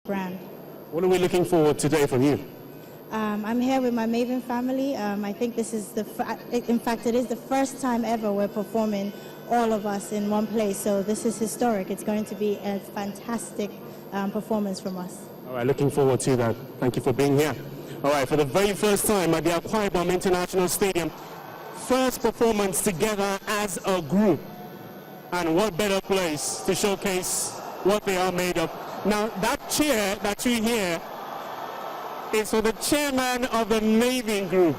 brand. What are we looking for today from you? I'm here with my Maven family. I think this is in fact, it is the first time ever we're performing all of us in one place. So this is historic. It's going to be a fantastic performance from us. All right, looking forward to that. Thank you for being here. All right, for the very first time at the Akwa Ibom International Stadium, first performance together as a group. And what better place to showcase what they are made of. Now, that chair that you hear is for the chairman of the Maven Group.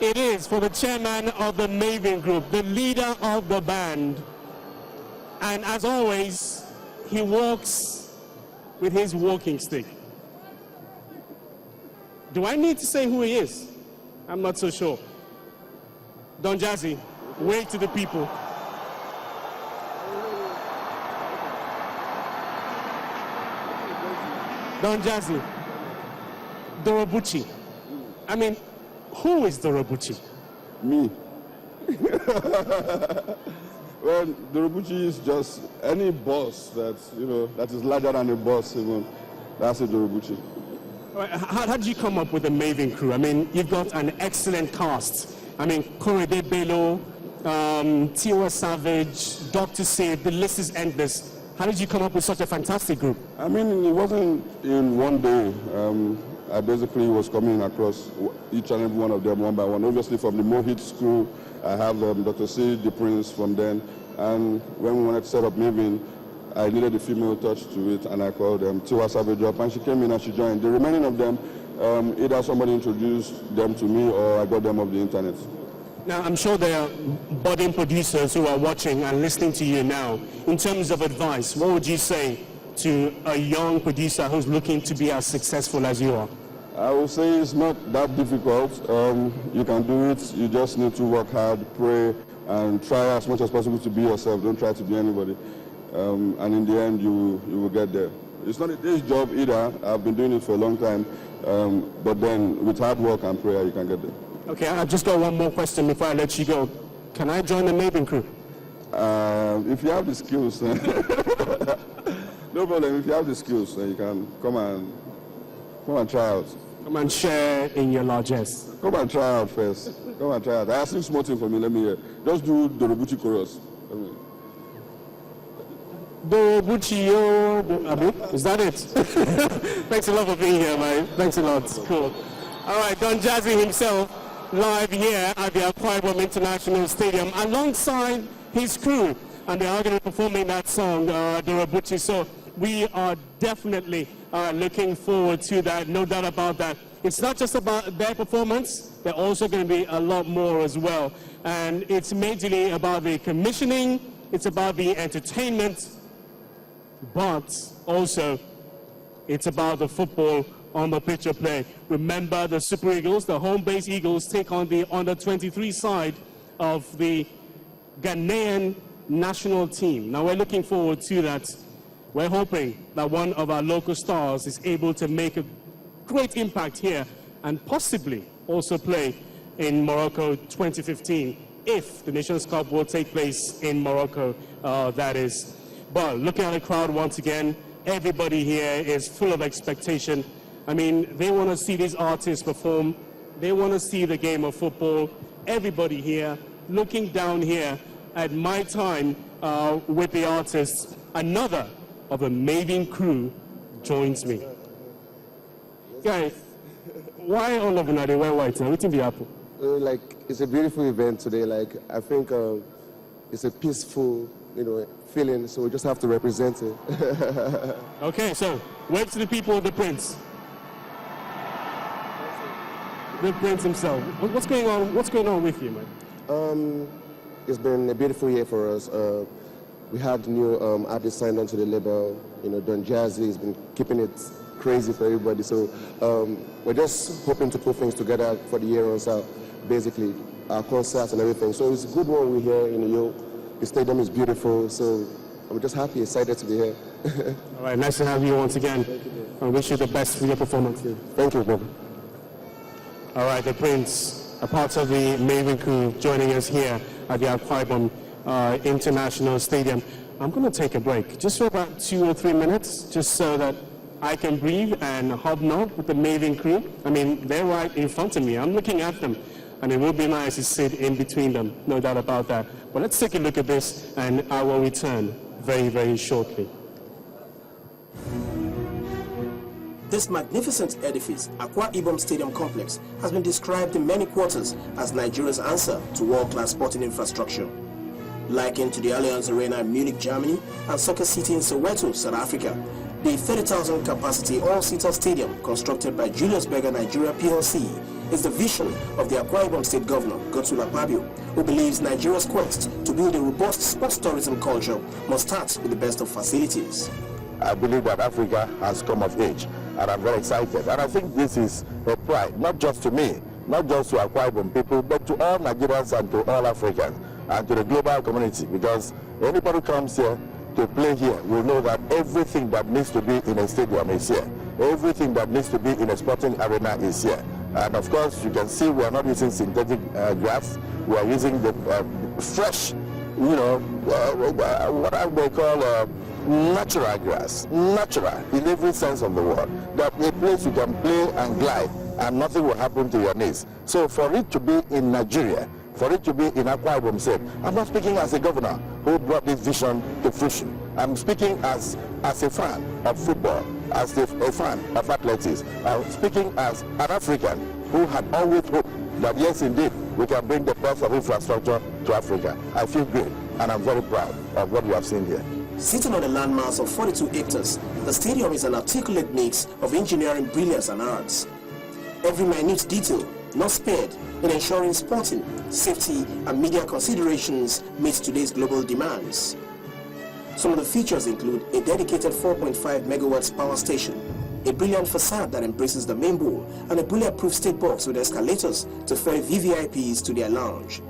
It is for the chairman of the Maven Group, the leader of the band. And as always, he walks with his walking stick. Do I need to say who he is? I'm not so sure. Don Jazzy, wave to the people. Don Jazzy, Dorobuchi. I mean, who is Dorobuchi? Me. Well, Dorobuchi is just any boss that, that is larger than a boss even. That's a Dorobuchi. How did you come up with the Maven crew? I mean, you've got an excellent cast. I mean, Korede Bello, Tiwa Savage, Dr. Sid, the list is endless. How did you come up with such a fantastic group? I mean, it wasn't in one day. I basically was coming across each and every one of them one by one. Obviously, from the Mohit school, I have Dr. Sid, the Prince from then. And when we wanted to set up Maven, I needed a female touch to it, and I called Tiwa Savage up, and she came in and she joined. The remaining of them, either somebody introduced them to me or I got them off the internet. Now, I'm sure there are budding producers who are watching and listening to you now. In terms of advice, what would you say to a young producer who's looking to be as successful as you are? I would say it's not that difficult. You can do it. You just need to work hard, pray, and try as much as possible to be yourself. Don't try to be anybody. And in the end, you will get there. It's not a day's job either. I've been doing it for a long time. But then with hard work and prayer, you can get there. Okay, I've just got one more question before I let you go. Can I join the Maven crew? If you have the skills, no problem. If you have the skills, then you can come and try out. Come and share in your largesse. Come and try out first. Come and try out. I have some small thing for me. Let me hear. Just do the Dorobuchi chorus. Dorobuchi, is that it? Thanks a lot for being here, man. Thanks a lot. Cool. All right, Don Jazzy himself, live here at the Akwa Ibom International Stadium, alongside his crew, and they are going to be performing that song, Dorobuchi. So we are definitely looking forward to that, no doubt about that. It's not just about their performance, they're also going to be a lot more as well. And it's majorly about the commissioning, it's about the entertainment, but also it's about the football on the pitch of play. Remember, the Super Eagles, the home base Eagles, take on the under-23 side of the Ghanaian national team. Now, we're looking forward to that. We're hoping that one of our local stars is able to make a great impact here and possibly also play in Morocco 2015, if the Nations Cup will take place in Morocco, that is. But looking at the crowd once again, everybody here is full of expectation. I mean, they want to see these artists perform. They want to see the game of football. Everybody here, looking down here at my time with the artists, another of the Maven crew joins me. Guys, why all of you they wear white now? What's in the apple? It's a beautiful event today. I think it's a peaceful, feeling, so we just have to represent it. Okay, so wave to the people of the Prince. The Prince himself. What's going on? What's going on with you, man? It's been a beautiful year for us. We had new artists signed onto the label. Don Jazzy has been keeping it crazy for everybody. So we're just hoping to put things together for the year on so basically our concerts and everything. So it's a good one we're here in New York. The stadium is beautiful, so I'm just happy, excited to be here. All right, nice to have you once again. I wish you the best for your performance. Thank you, brother. All right, the Prince, a part of the Maven crew, joining us here at the Akwa Ibom International Stadium. I'm going to take a break, just for about 2 or 3 minutes, just so that I can breathe and hobnob with the Maven crew. I mean, they're right in front of me. I'm looking at them, and it would be nice to sit in between them, no doubt about that. But let's take a look at this, and I will return very, very shortly. This magnificent edifice, Akwa Ibom Stadium Complex, has been described in many quarters as Nigeria's answer to world-class sporting infrastructure. Likened to the Allianz Arena in Munich, Germany, and Soccer City in Soweto, South Africa, the 30,000 capacity all-seater stadium constructed by Julius Berger Nigeria PLC is the vision of the Akwa Ibom State Governor, Godswill Akpabio, who believes Nigeria's quest to build a robust sports tourism culture must start with the best of facilities. I believe that Africa has come of age, and I'm very excited. And I think this is a pride, not just to me, not just to Akwa Ibom people, but to all Nigerians and to all Africans, and to the global community, because anybody who comes here to play here will know that everything that needs to be in a stadium is here. Everything that needs to be in a sporting arena is here. And of course, you can see we are not using synthetic grass. We are using the fresh, what I may call natural grass. Natural in every sense of the word. That a place you can play and glide and nothing will happen to your knees. So for it to be in Nigeria, for it to be in Akwa Ibom State, I'm not speaking as a governor who brought this vision to fruition. I'm speaking as a fan of football, as a fan of athletics. I'm speaking as an African who had always hoped that yes, indeed, we can bring the best of infrastructure to Africa. I feel great, and I'm very proud of what we have seen here. Sitting on a landmass of 42 hectares, the stadium is an articulate mix of engineering brilliance and arts. Every minute detail, not spared, in ensuring sporting, safety, and media considerations meet today's global demands. Some of the features include a dedicated 4.5 megawatts power station, a brilliant facade that embraces the main bowl, and a bulletproof state box with escalators to ferry VVIPs to their lounge.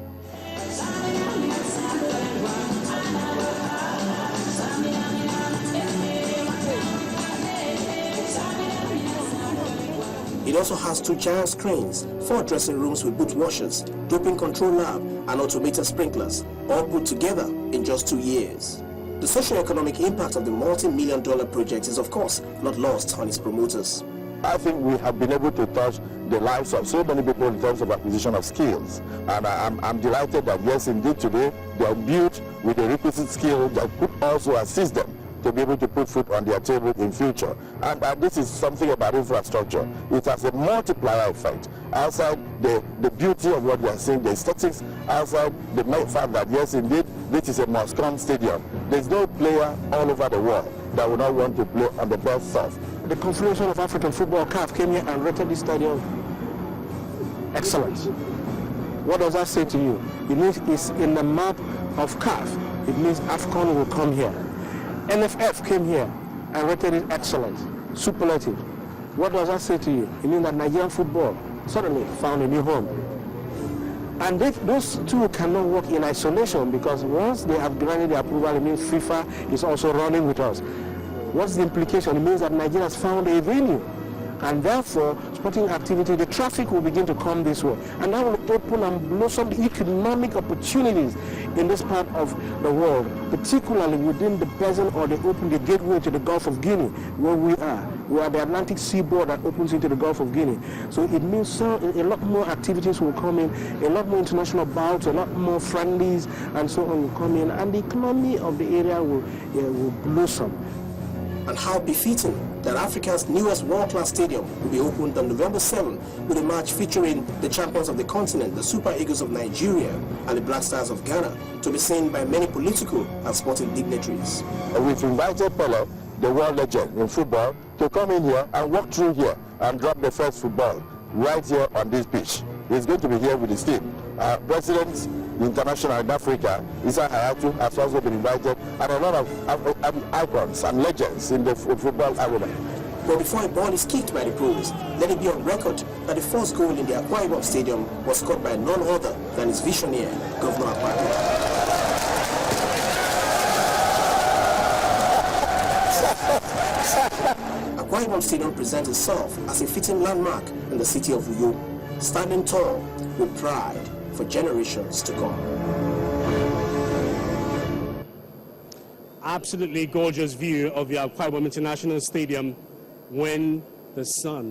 It also has 2 giant screens, 4 dressing rooms with boot washers, doping control lab, and automated sprinklers, all put together in just 2 years. The socio-economic impact of the multi-million-dollar project is, of course, not lost on its promoters. I think we have been able to touch the lives of so many people in terms of acquisition of skills. And I'm delighted that, yes, indeed, today they are built with the requisite skill that could also assist them to be able to put food on their table in future. And this is something about infrastructure. It has a multiplier effect. Outside the beauty of what we are seeing, the aesthetics, outside the fact that, yes, indeed, this is a must-come stadium. There's no player all over the world that would not want to play on the best turf. The Confederation of African Football, CAF, came here and rated this stadium excellent. What does that say to you? It means it's in the map of CAF. It means AFCON will come here. NFF came here and rated it excellent, superlative. What does that say to you? It means that Nigerian football suddenly found a new home. And those two cannot work in isolation, because once they have granted the approval, it means FIFA is also running with us. What's the implication? It means that Nigeria has found a venue. And therefore, sporting activity, the traffic will begin to come this way. And that will open and blossom the economic opportunities in this part of the world, particularly within the basin or the gateway to the Gulf of Guinea, where we are. We are the Atlantic seaboard that opens into the Gulf of Guinea. So it means a lot more activities will come in, a lot more international bouts, a lot more friendlies, and so on will come in, and the economy of the area will blossom. And how befitting that Africa's newest world-class stadium will be opened on November 7 with a match featuring the champions of the continent, the Super Eagles of Nigeria and the Black Stars of Ghana, to be seen by many political and sporting dignitaries. We've invited Pele, the world legend in football, to come in here and walk through here and drop the first football right here on this pitch. He's going to be here with his team. President International in Africa, Issa Hayatu, has also been invited, and a lot of icons and legends in the football arena. But before a ball is kicked by the pros, let it be on record that the first goal in the Akwa Ibom Stadium was scored by none other than its visionary, Governor Akwa. Akwa Ibom Stadium presents itself as a fitting landmark in the city of Uyo, standing tall with pride for generations to come. absolutely gorgeous view of the Akwa Ibom International Stadium when the sun